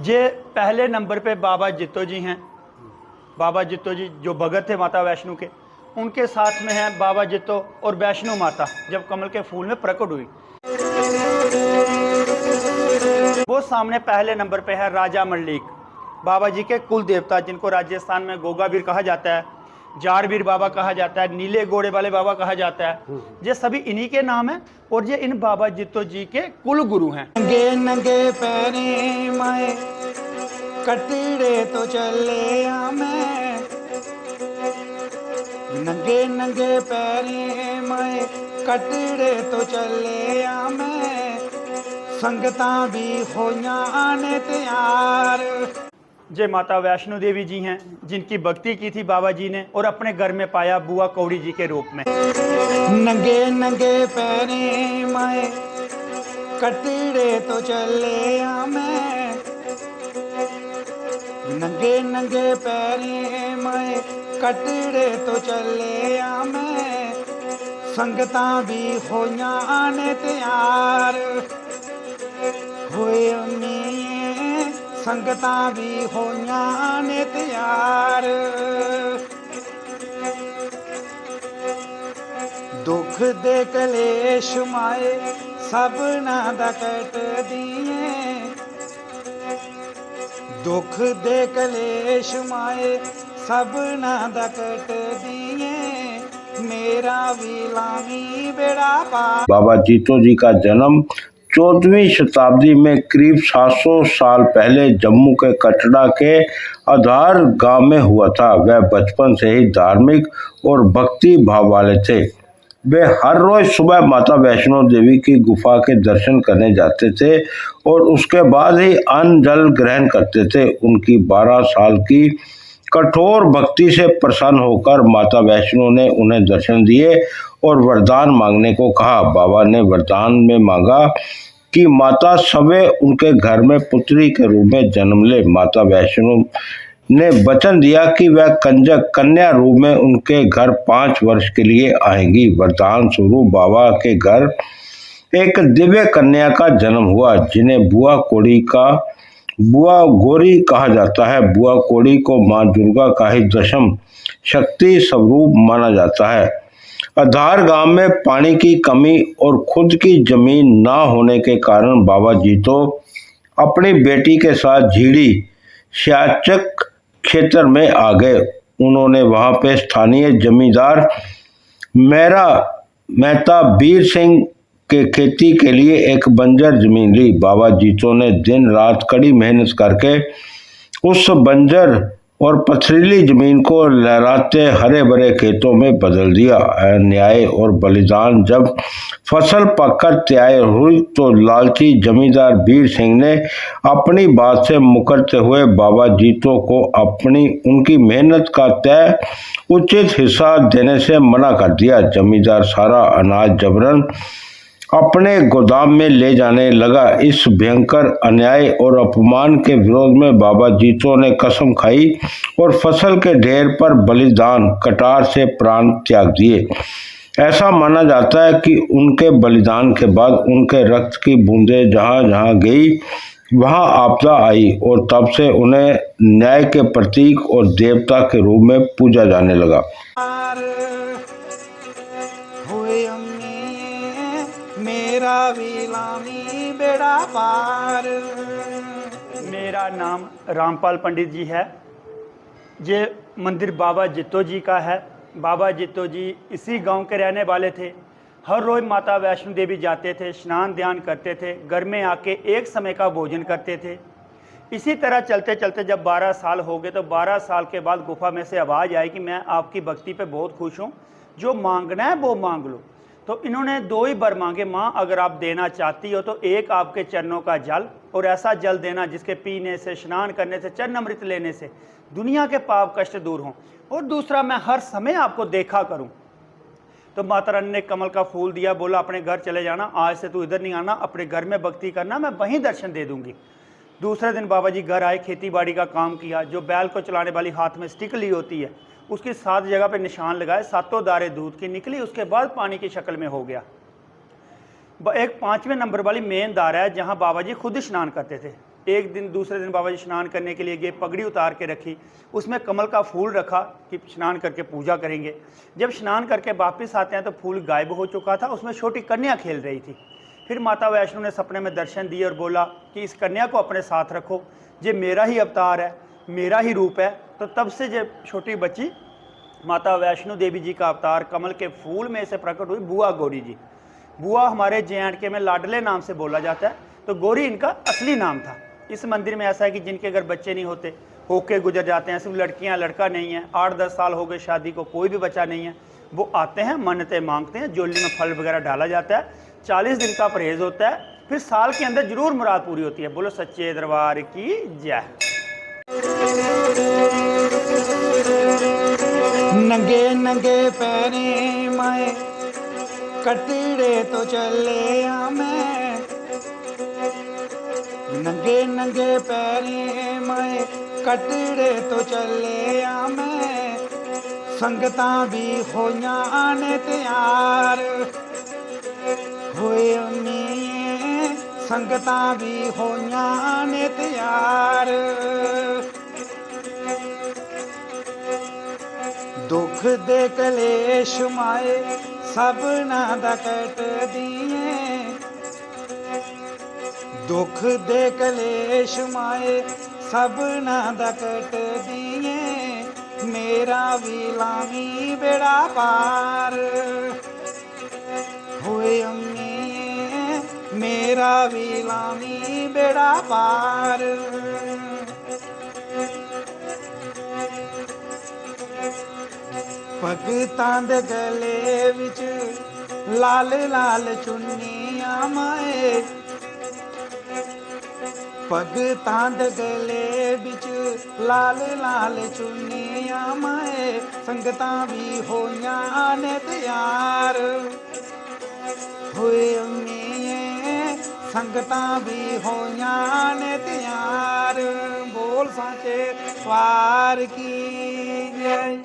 ये पहले नंबर पे बाबा जित्तो जी हैं। बाबा जित्तो जी जो भगत थे माता वैष्णो के, उनके साथ में हैं बाबा जित्तो और वैष्णो माता जब कमल के फूल में प्रकट हुई। वो सामने पहले नंबर पे है राजा मंडलिक, बाबा जी के कुल देवता, जिनको राजस्थान में गोगावीर कहा जाता है, जारवीर बाबा कहा जाता है, नीले घोड़े वाले बाबा कहा जाता है। ये सभी इन्हीं के नाम हैं और ये इन बाबा जित्तो जी के कुल गुरु हैं। नंगे नंगे पैरे माए कटड़े तो चले मैं, नंगे नंगे पैरे माए कटड़े तो चले मैं, संगतां भी होइयां ने तैयार। जय माता वैष्णो देवी जी हैं, जिनकी भक्ति की थी बाबा जी ने और अपने घर में पाया बुआ कौड़ी जी के रूप में। नंगे नंगे पैरे माए कटड़े तो चले मैं, नंगे नंगे पैरे माए कटड़े तो चले मैं, संगतां भी होइयां ने तैयार। होए में संगतां भी होइयां ने तैयार। दुख दे कलेश माए सबना दा कट दिए, दुख दे कलेश माए सबना दा कट दिए, मेरा भी लामी बेड़ा पार। बाबा जित्तो जी का जन्म 14वीं शताब्दी में करीब 700 साल पहले जम्मू के कटड़ा के आधार गांव में हुआ था। वह बचपन से ही धार्मिक और भक्ति भाव वाले थे। वे हर रोज सुबह माता वैष्णो देवी की गुफा के दर्शन करने जाते थे और उसके बाद ही अन्न जल ग्रहण करते थे। उनकी 12 साल की कठोर भक्ति से प्रसन्न होकर माता वैष्णो ने उन्हें दर्शन दिए और वरदान मांगने को कहा। बाबा ने वरदान में मांगा कि माता सवे उनके घर में पुत्री के रूप में जन्म ले। माता वैष्णो ने वचन दिया कि वह कंजक कन्या रूप में उनके घर 5 वर्ष के लिए आएंगी। वरदान स्वरूप बाबा के घर एक दिव्य कन्या का जन्म हुआ, जिन्हें बुआ गौरी कहा जाता है। बुआ कौड़ी को मां दुर्गा का ही दशम शक्ति स्वरूप माना जाता है। आधार गांव में पानी की कमी और खुद की जमीन ना होने के कारण बाबा जित्तो अपनी बेटी के साथ झीड़ी श्याचक क्षेत्र में आ गए। उन्होंने वहां पे स्थानीय जमींदार मेहता वीर सिंह के खेती के लिए एक बंजर जमीन ली। बाबा जित्तो ने दिन रात कड़ी मेहनत करके उस बंजर और पथरीली जमीन को लहराते हरे भरे खेतों में बदल दिया। न्याय और बलिदान जब फसल पककर तैयार हुई तो लालची जमींदार वीर सिंह ने अपनी बात से मुकरते हुए बाबा जित्तो को उनकी मेहनत का तय उचित हिस्सा देने से मना कर दिया। जमींदार सारा अनाज जबरन अपने गोदाम में ले जाने लगा। इस भयंकर अन्याय और अपमान के विरोध में बाबा जित्तो ने कसम खाई और फसल के ढेर पर बलिदान कटार से प्राण त्याग दिए। ऐसा माना जाता है कि उनके बलिदान के बाद उनके रक्त की बूंदें जहां जहां गई वहां आपदा आई और तब से उन्हें न्याय के प्रतीक और देवता के रूप में पूजा जाने लगा। मेरा भी लामी बेड़ा पार। मेरा नाम रामपाल पंडित जी है। ये मंदिर बाबा जित्तो जी का है। बाबा जित्तो जी इसी गांव के रहने वाले थे। हर रोज माता वैष्णो देवी जाते थे, स्नान ध्यान करते थे, घर में आके एक समय का भोजन करते थे। इसी तरह चलते चलते जब 12 साल हो गए तो 12 साल के बाद गुफा में से आवाज़ आई कि मैं आपकी भक्ति पे बहुत खुश हूँ, जो मांगना है वो मांग लो। तो इन्होंने 2 ही वर मांगे, माँ अगर आप देना चाहती हो तो एक आपके चरणों का जल, और ऐसा जल देना जिसके पीने से, स्नान करने से, चरण अमृत लेने से दुनिया के पाप कष्ट दूर हों, और दूसरा मैं हर समय आपको देखा करूं। तो माता रानी ने कमल का फूल दिया, बोला अपने घर चले जाना, आज से तू इधर नहीं आना, अपने घर में भक्ति करना, मैं वहीं दर्शन दे दूंगी। दूसरे दिन बाबा जी घर आए, खेती बाड़ी का काम किया। जो बैल को चलाने वाली हाथ में स्टिक ली होती है उसकी 7 जगह पे निशान लगाए, 7 दारे दूध की निकली, उसके बाद पानी की शक्ल में हो गया। एक 5वें नंबर वाली मेन दार है जहाँ बाबा जी खुद स्नान करते थे। एक दिन दूसरे दिन बाबा जी स्नान करने के लिए गए, पगड़ी उतार के रखी, उसमें कमल का फूल रखा कि स्नान करके पूजा करेंगे। जब स्नान करके वापस आते हैं तो फूल गायब हो चुका था, उसमें छोटी कन्या खेल रही थी। फिर माता वैष्णो ने सपने में दर्शन दिए और बोला कि इस कन्या को अपने साथ रखो, ये मेरा ही अवतार है, मेरा ही रूप है। तो तब से जब छोटी बच्ची माता वैष्णो देवी जी का अवतार कमल के फूल में से प्रकट हुई बुआ गौरी जी। बुआ हमारे JNK में लाडले नाम से बोला जाता है, तो गौरी इनका असली नाम था। इस मंदिर में ऐसा है कि जिनके अगर बच्चे नहीं होते, होके गुजर जाते हैं, सिर्फ लड़कियां, लड़का नहीं है, 8-10 साल हो गए शादी को, कोई भी बच्चा नहीं है, वो आते हैं, मन्नतें मांगते हैं, जोली में फल वगैरह डाला जाता है, 40 दिन का परहेज होता है, फिर साल के अंदर जरूर मुराद पूरी होती है। बोलो सच्चे दरबार की जय। नंगे नंगे पैरे माए कटड़े तो चले आ मैं, नंगे नंगे पैरे माए कटड़े तो चले आ मैं, संगतां भी होइयां ने तैयार होए अम्मी, संगतां भी होइयां ने तैयार। दुख दे कलेश माए सबना दा कट दिए, दुख दे कलेश माए सबना दा कट दिए, मेरा भी लामी बेड़ा पार होए अम्मी, मेरा भी लामी बेड़ा पार। भगतां दे गले विच लाल लाल चुन्नियां माए, भगतां दे गले विच लाल लाल चुन्नियां माए, संगतां भी होइयां ने तैयार होए अम्मी, संगतां भी होइयां ने तैयार। बोल सांचे वार की जय।